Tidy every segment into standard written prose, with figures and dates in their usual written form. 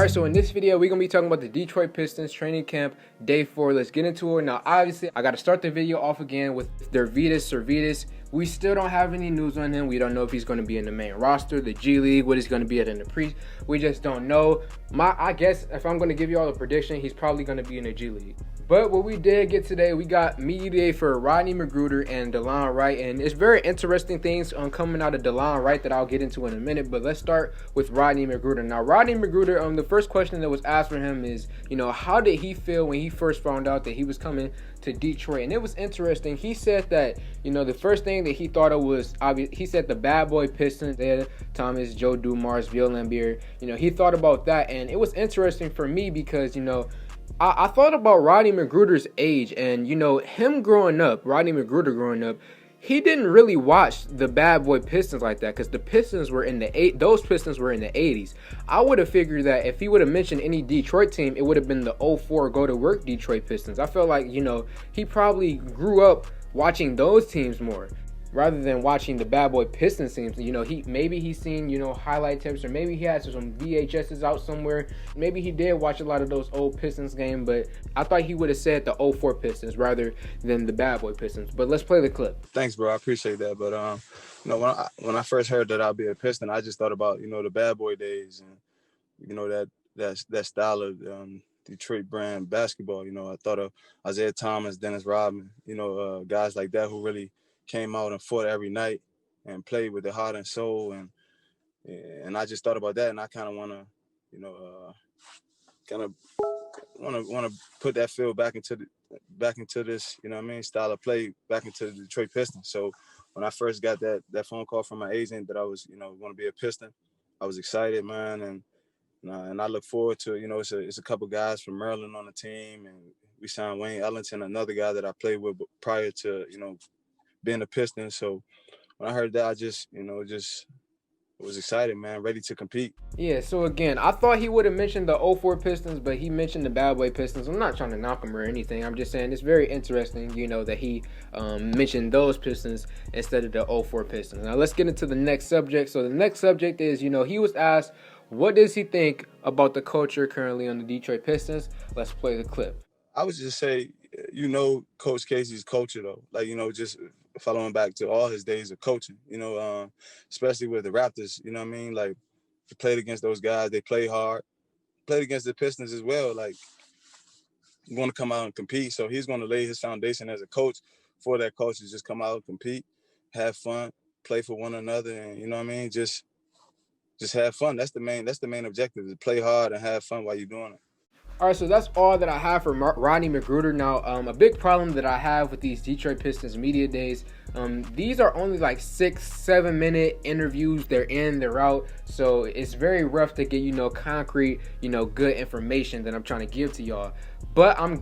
Alright, so in this video, we're going to be talking about the Detroit Pistons training camp day 4. Let's get into it. Now, obviously, I got to start the video off again with Servetus. We still don't have any news on him. We don't know if he's going to be in the main roster, the G League, what he's going to be at in the pre. We just don't know. I guess if I'm going to give you all a prediction, he's probably going to be in the G League. But what we did get today, we got media day for Rodney McGruder and DeLon Wright, and it's very interesting things coming out of DeLon Wright that I'll get into in a minute. But let's start with Rodney McGruder. Now, Rodney McGruder, the first question that was asked for him is, how did he feel when he first found out that he was coming to Detroit? And it was interesting. He said that, the first thing that he thought of was obvious. He said the bad boy Pistons, there, Thomas, Joe Dumars, Bill Laimbeer. He thought about that, and it was interesting for me because, I thought about Rodney McGruder's age and, him growing up, Rodney McGruder growing up, he didn't really watch the bad boy Pistons like that because the Pistons were in those Pistons were in the 80s. I would have figured that if he would have mentioned any Detroit team, it would have been the 04 go-to-work Detroit Pistons. I felt like, he probably grew up watching those teams more rather than watching the bad boy Pistons teams. He's seen, highlight tapes, or maybe he has some VHSs out somewhere. Maybe he did watch a lot of those old Pistons games, but I thought he would have said the 04 Pistons rather than the bad boy Pistons. But let's play the clip. Thanks, bro. I appreciate that. But when I first heard that I'd be a Piston, I just thought about the bad boy days and that style of Detroit brand basketball. I thought of Isaiah Thomas, Dennis Rodman, guys like that who really came out and fought every night and played with their heart and soul, and I just thought about that, and I kind of want to put that feel back into this style of play back into the Detroit Pistons. So when I first got that phone call from my agent that I was want to be a Piston, I was excited, man, and I look forward to it's a couple guys from Maryland on the team, and we signed Wayne Ellington, another guy that I played with prior to being a Piston. So when I heard that, I just was excited, man, ready to compete. Yeah, so again, I thought he would have mentioned the 04 Pistons, but he mentioned the bad boy Pistons. I'm not trying to knock him or anything. I'm just saying it's very interesting, that he mentioned those Pistons instead of the 04 Pistons. Now let's get into the next subject. So the next subject is, he was asked, what does he think about the culture currently on the Detroit Pistons? Let's play the clip. I would just say, Coach Casey's culture, though, just following back to all his days of coaching, especially with the Raptors, like he played against those guys. They play hard, played against the Pistons as well. Like, going to come out and compete. So he's going to lay his foundation as a coach for that culture. Just come out and compete, have fun, play for one another. And just have fun. That's the main objective, is to play hard and have fun while you're doing it. All right, so that's all that I have for Rodney McGruder. Now, a big problem that I have with these Detroit Pistons media days, these are only like 6-7 minute interviews. They're in, they're out. So it's very rough to get, concrete, good information that I'm trying to give to y'all. But I'm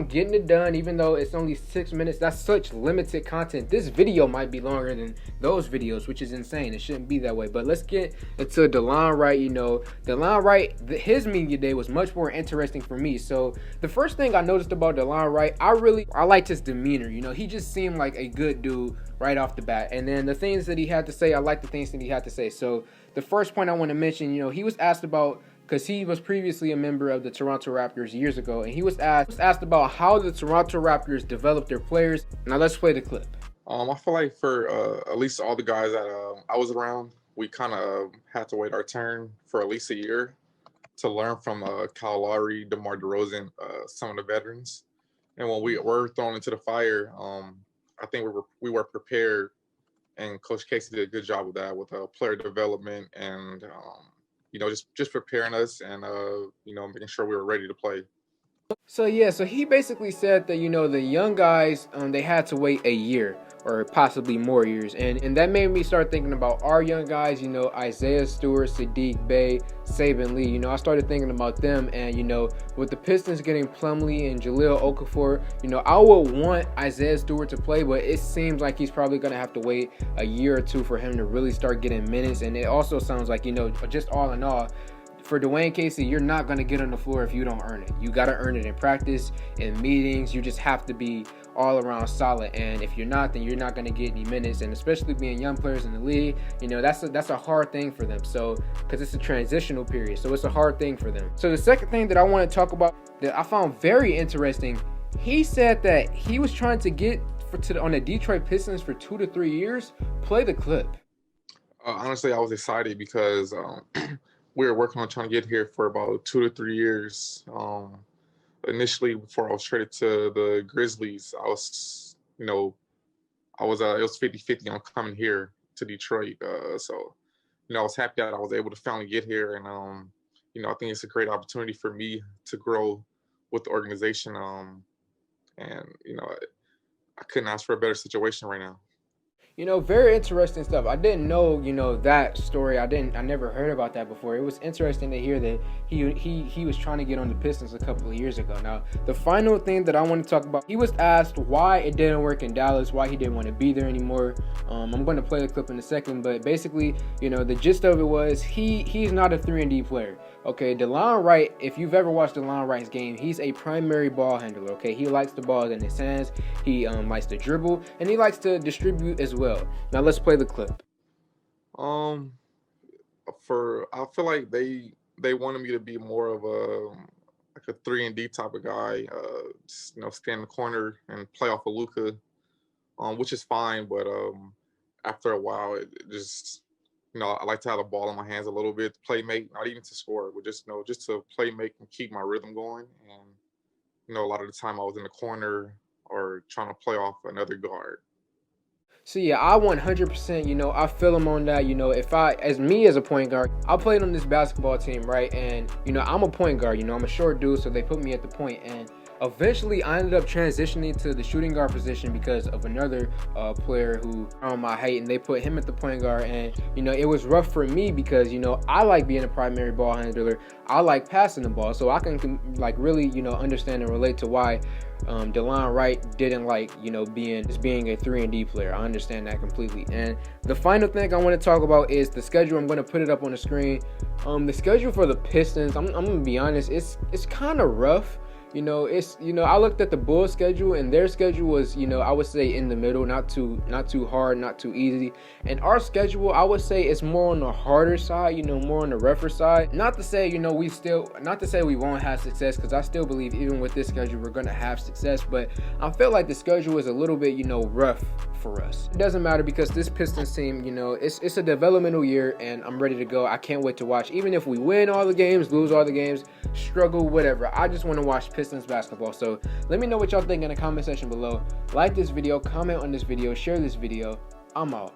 getting it done, even though it's only 6 minutes. That's such limited content. This video might be longer than those videos, which is insane. It shouldn't be that way. But let's get into DeLon Wright. DeLon Wright, his media day was much more interesting for me. So the first thing I noticed about DeLon Wright, I liked his demeanor. He just seemed like a good dude right off the bat. And then the things that he had to say, I liked the things that he had to say. So the first point I want to mention, he was asked about, because he was previously a member of the Toronto Raptors years ago, and he was asked about how the Toronto Raptors developed their players. Now let's play the clip. I feel like for at least all the guys that I was around, we kind of had to wait our turn for at least a year to learn from Kyle Lowry, DeMar DeRozan, some of the veterans. And when we were thrown into the fire, I think we were prepared, and Coach Casey did a good job with that, with player development and just preparing us and making sure we were ready to play. So he basically said that the young guys they had to wait a year or possibly more years, and that made me start thinking about our young guys, Isaiah Stewart, Sadiq Bey, Saban Lee. I started thinking about them, and with the Pistons getting Plumlee and Jahlil Okafor, I would want Isaiah Stewart to play, but it seems like he's probably gonna have to wait a year or two for him to really start getting minutes. And it also sounds like just all in all, for Dwayne Casey, you're not going to get on the floor if you don't earn it. You got to earn it in practice, in meetings. You just have to be all around solid. And if you're not, then you're not going to get any minutes. And especially being young players in the league, you know, that's a hard thing for them. So because it's a transitional period, so it's a hard thing for them. So the second thing that I want to talk about that I found very interesting, he said that he was trying to get on the Detroit Pistons for 2 to 3 years. Play the clip. Honestly, I was excited because we were working on trying to get here for about 2 to 3 years. Initially, before I was traded to the Grizzlies, I was, you know, it was 50-50 on coming here to Detroit. So, you know, I was happy that I was able to finally get here. And, you know, I think it's a great opportunity for me to grow with the organization. And, you know, I couldn't ask for a better situation right now. You know, very interesting stuff. I didn't know, you know, that story. I never heard about that before. It was interesting to hear that he was trying to get on the Pistons a couple of years ago. Now, the final thing that I want to talk about, he was asked why it didn't work in Dallas, why he didn't want to be there anymore. I'm going to play the clip in a second, but basically, you know, the gist of it was he's not a 3-and-D player. Okay, DeLon Wright, if you've ever watched DeLon Wright's game, he's a primary ball handler. Okay, he likes the ball in his hands. He likes to dribble, and he likes to distribute as well. Now let's play the clip. I feel like they wanted me to be more of a 3-and-D type of guy. Just, you know, stay in the corner and play off of Luka, which is fine. But after a while, it just, you know, I like to have the ball in my hands a little bit, to play make, not even to score, but just, you know, just to play make and keep my rhythm going. And, you know, a lot of the time I was in the corner or trying to play off another guard. So yeah, I 100%, you know, I feel him on that. You know, if as a point guard, I played on this basketball team, right? And, you know, I'm a point guard, you know, I'm a short dude, so they put me at the point. And eventually I ended up transitioning to the shooting guard position because of another player who around my height, and they put him at the point guard. And, you know, it was rough for me because, you know, I like being a primary ball handler. I like passing the ball, so I can like really, you know, understand and relate to why DeLon Wright didn't like, you know, being a 3-and-D player. I understand that completely. And the final thing I want to talk about is the schedule. I'm going to put it up on the screen. The schedule for the Pistons, I'm going to be honest, it's kind of rough. You know, I looked at the Bulls schedule, and their schedule was, you know, I would say in the middle, not too hard, not too easy. And our schedule, I would say, is more on the harder side, you know, more on the rougher side. Not to say, you know, we won't have success, because I still believe even with this schedule, we're going to have success. But I feel like the schedule is a little bit, you know, rough for us. It doesn't matter because this Pistons team, you know, it's a developmental year, and I'm ready to go. I can't wait to watch. Even if we win all the games, lose all the games, struggle, whatever, I just want to watch Pistons basketball. So let me know what y'all think in the comment section below. Like this video, comment on this video, share this video. I'm out.